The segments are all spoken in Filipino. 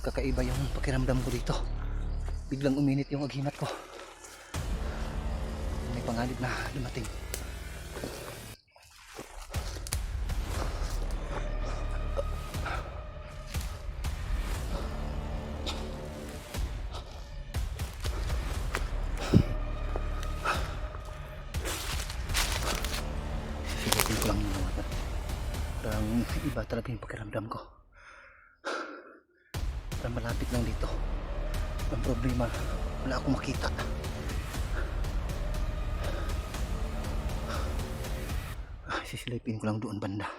Kakaiba yung pakiramdam ko dito. Biglang uminit yung aginat ko. May panganib na dumating. Sisigatin ko lang yung mata. Parang iba talaga yung pakiramdam ko. Parang malapit lang dito. Ang problema, wala akong makita. Sisilipin ko lang doon banda.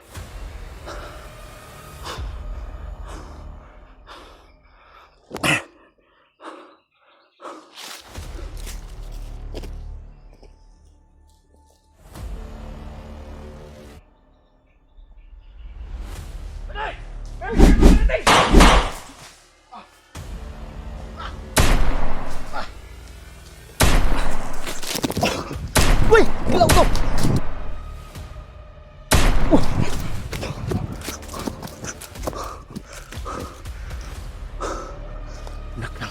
Uy! Galaw ko! Nak lang.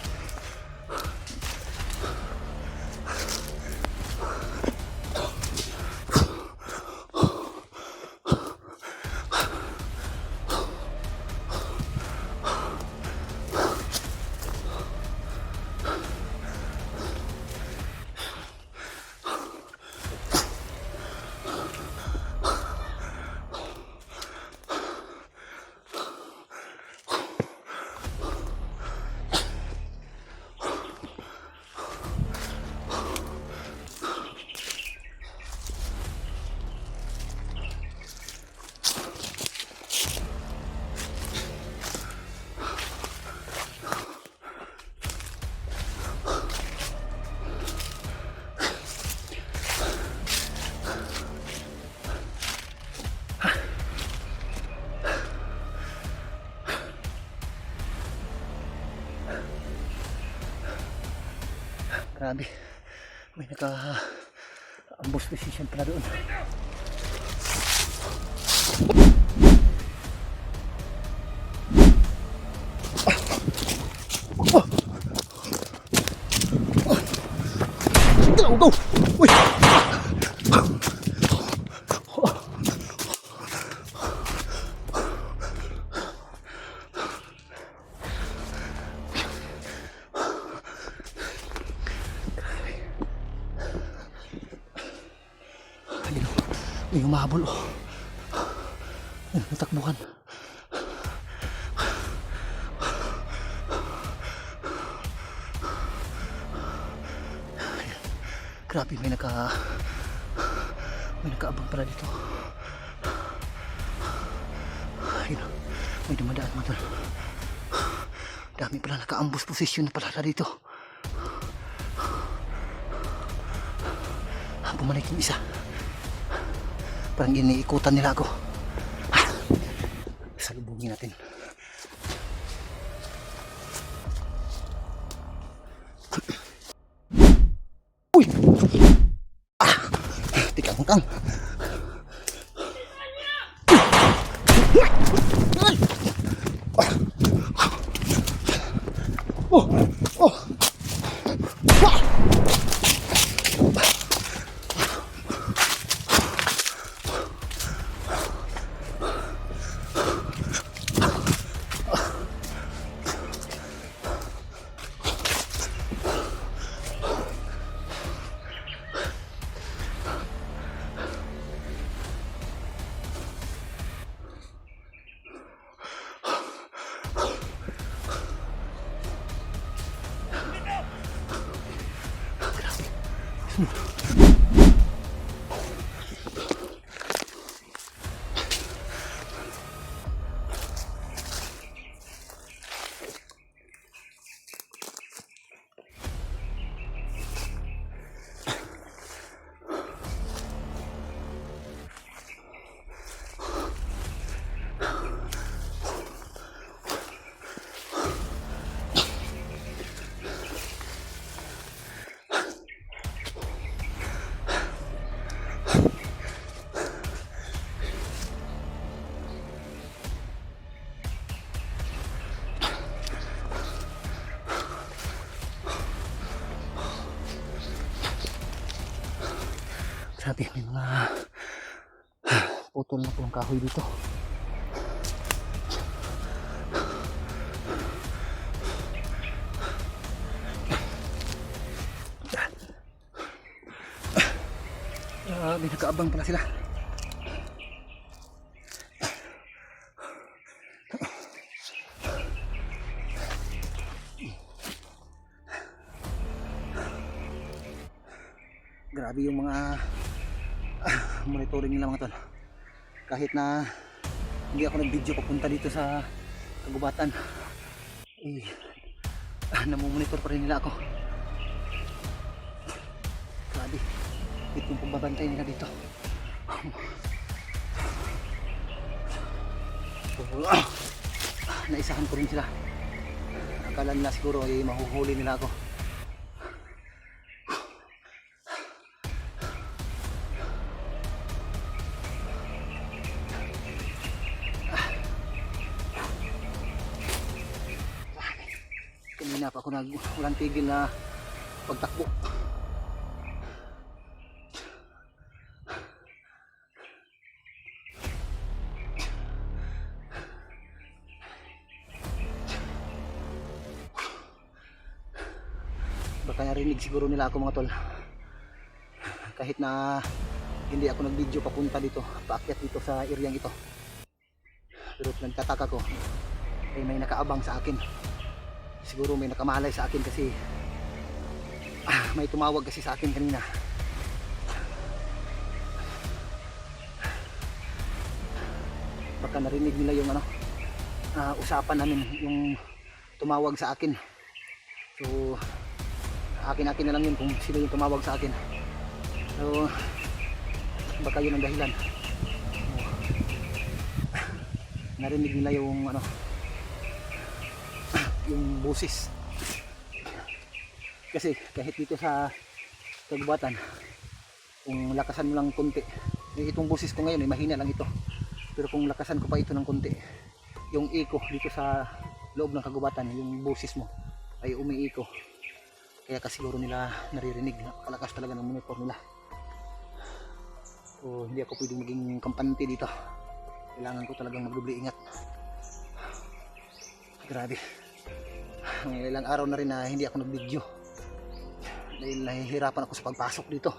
Grabe, may naka-ambush position pala doon. Go, go! Uy! May humahabol oh. Natakbuhan. Grabe, may nakaabang pala dito. Ayun, may dumadaan mo doon. Dami pala naka-ambush position pala dito. Bumalik yung isa. Parang iniikutan nila ako. Salubungin natin. Uy! Tikang-kang. Oh! Oh! Grabe, may mga putol na po ang kahoy dito. Grabe, nakaabang pala sila. Grabe yung mga monitoring nila mga tol. Kahit na hindi ako nag-video papunta dito sa kagubatan, eh, namumonitor pa rin nila ako. Grabe, itong pagbabantay nila dito. Naisahan ko rin sila. Akala nila siguro ay mahuhuli nila ako. Kanina pa ako walang tigil na pagtakbo. Baka narinig siguro nila ako mga tol. Kahit na hindi ako nag-video papunta dito, paakyat dito sa areang ito. Pero nagtataka ko, ay may nakaabang sa akin. Siguro may nakamalay sa akin kasi may tumawag kasi sa akin kanina. Baka narinig nila yung usapan namin, yung tumawag sa akin. So akin na lang yun kung sino yung tumawag sa akin. So baka yun ang dahilan. Narinig nila yung yung busis. Kasi kahit dito sa kagubatan, kung lakasan mo lang konti, itong busis ko ngayon mahina lang ito, pero kung lakasan ko pa ito ng konti, yung echo dito sa loob ng kagubatan, yung busis mo ay umiiko. Kaya kasi siguro nila naririnig, napakalakas talaga ng monitor nila. So hindi ako pwedeng maging kampante dito, kailangan ko talagang magdubli ingat. Grabe, ilang araw na rin na hindi ako nag-video dahil nahihirapan ako sa pagpasok dito.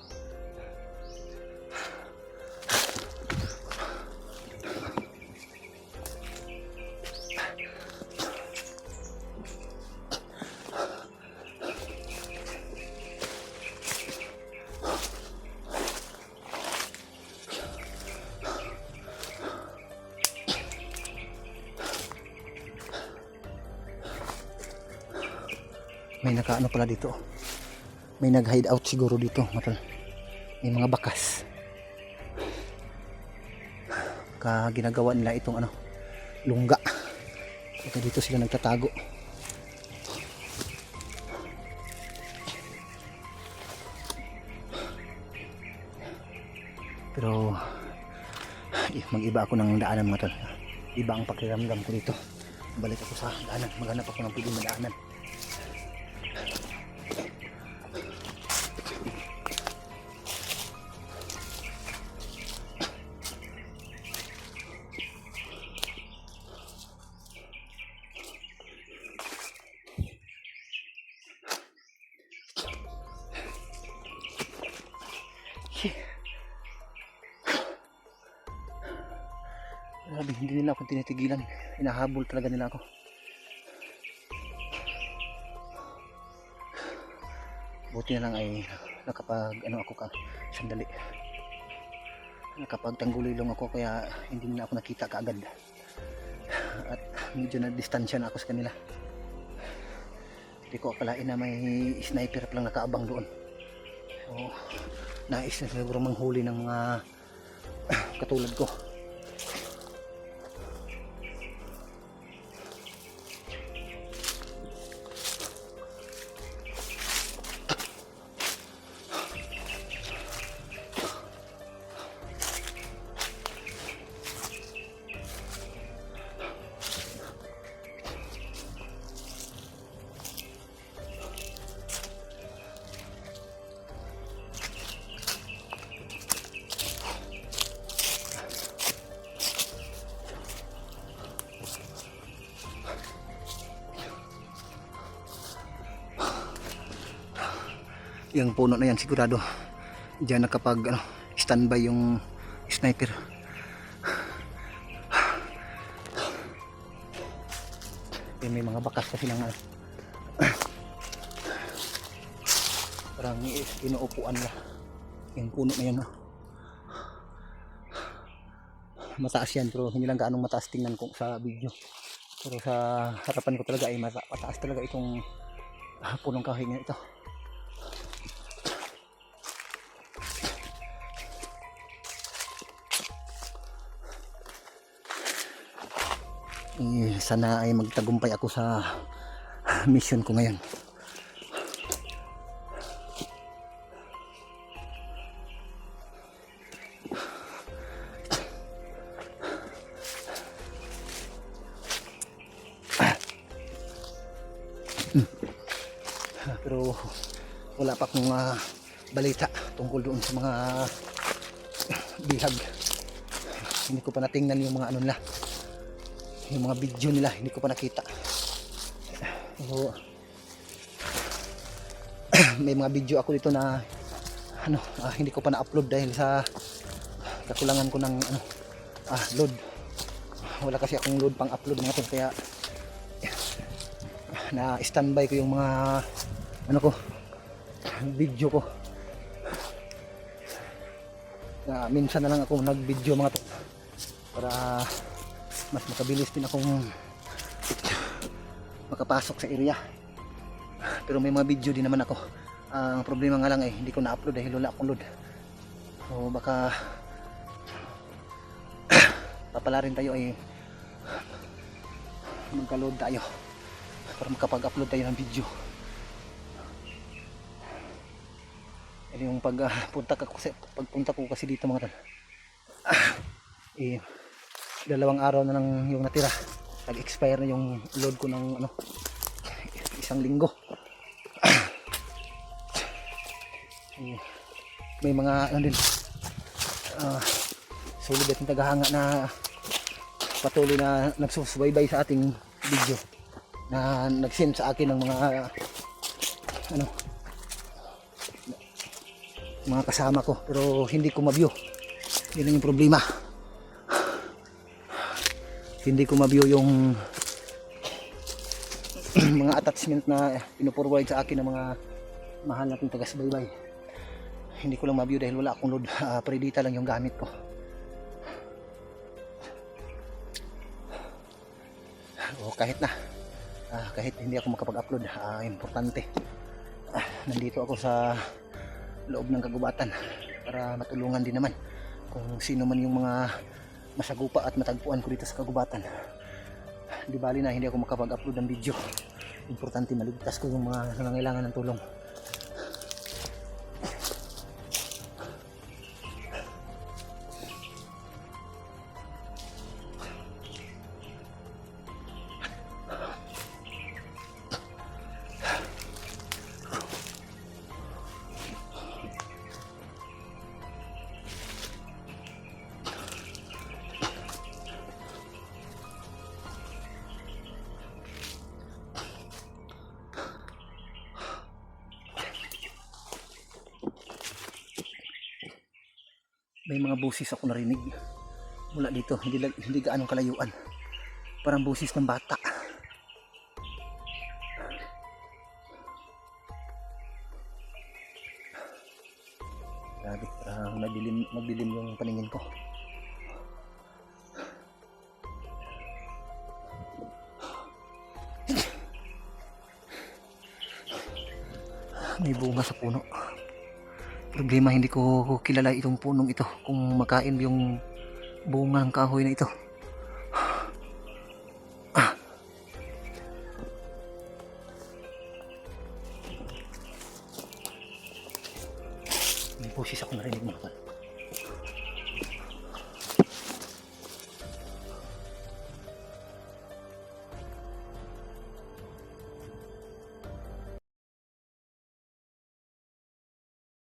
May nakaano pala dito, may nag hide out siguro dito matol. May mga bakas ginagawa nila itong lungga, kaya dito sila nagtatago. Pero mag-iba ako ng daanan mga tol. Iba ang pakiramdam ko dito. Balik ako sa daanan, maghanap ako ng pwedeng madaanan. Grabe, hindi nila ako tinitigilan. Hinahabol talaga nila ako. Buti na lang ay sandali. Nakapagtanggulilong ako kaya hindi nila ako nakita kaagad. At medyo na distansya na ako sa kanila. Hindi ko akalain na may sniper palang nakaabang doon. So, nais na siguro manghuli ng mga katulad ko. Yung puno na yan sigurado diyan nakapag standby yung sniper. May mga bakas kasi ng parang inuupuan na yung puno na yan. Mataas yan pero hindi lang gaanong mataas tingnan ko sa video, pero sa harapan ko talaga ay mataas talaga itong punong kahoy na ito. Sana ay magtagumpay ako sa mission ko ngayon. Pero wala pa akong balita tungkol doon sa mga bihag. Hindi ko pa natingnan yung mga ano nila, yung mga video nila, hindi ko pa nakita. So, may mga video ako dito na hindi ko pa na-upload dahil sa kakulangan ko ng load. Wala kasi akong load pang upload mga to, kaya na standby ko yung mga video ko. Minsan na lang ako nag-video mga to para mas makabilis din akong makapasok sa area. Pero may mga video din naman ako. Ang problema nga lang hindi ko na-upload dahil wala akong load. So baka papala rin tayo ay magka-load tayo para makapag-upload tayo ng video. Yung pagpunta ko kasi dito mga tal, 2 araw na lang yung natira. Nag-expire na yung load ko ng 1 linggo. May mga din sulit at tagahanga na patuloy na nagsusubaybay sa ating video, na nag-send sa akin ng mga kasama ko, pero hindi ko ma-view. Yun yung problema, hindi ko ma-view yung mga attachment na pinuforward sa akin ng mga mahal nating taga-subaybay. Hindi ko lang ma-view dahil wala akong load. Predita lang yung gamit ko. Kahit hindi ako makapag-upload, importante nandito ako sa loob ng kagubatan para matulungan din naman kung sino man yung mga masagupa at matagpuan ko dito sa kagubatan. Di bali na hindi ako makapag-upload ng video, importante maligtas ko yung mga nangangailangan ng tulong. May mga busis ako narinig mula dito, hindi gaanong kalayuan, parang busis ng bata. Grabe, parang madilim yung paningin ko. May bunga sa puno. Problema, hindi ko kilala itong punong ito, kung makain yung bunga ng kahoy na ito. May boses ako narinig mga kapal.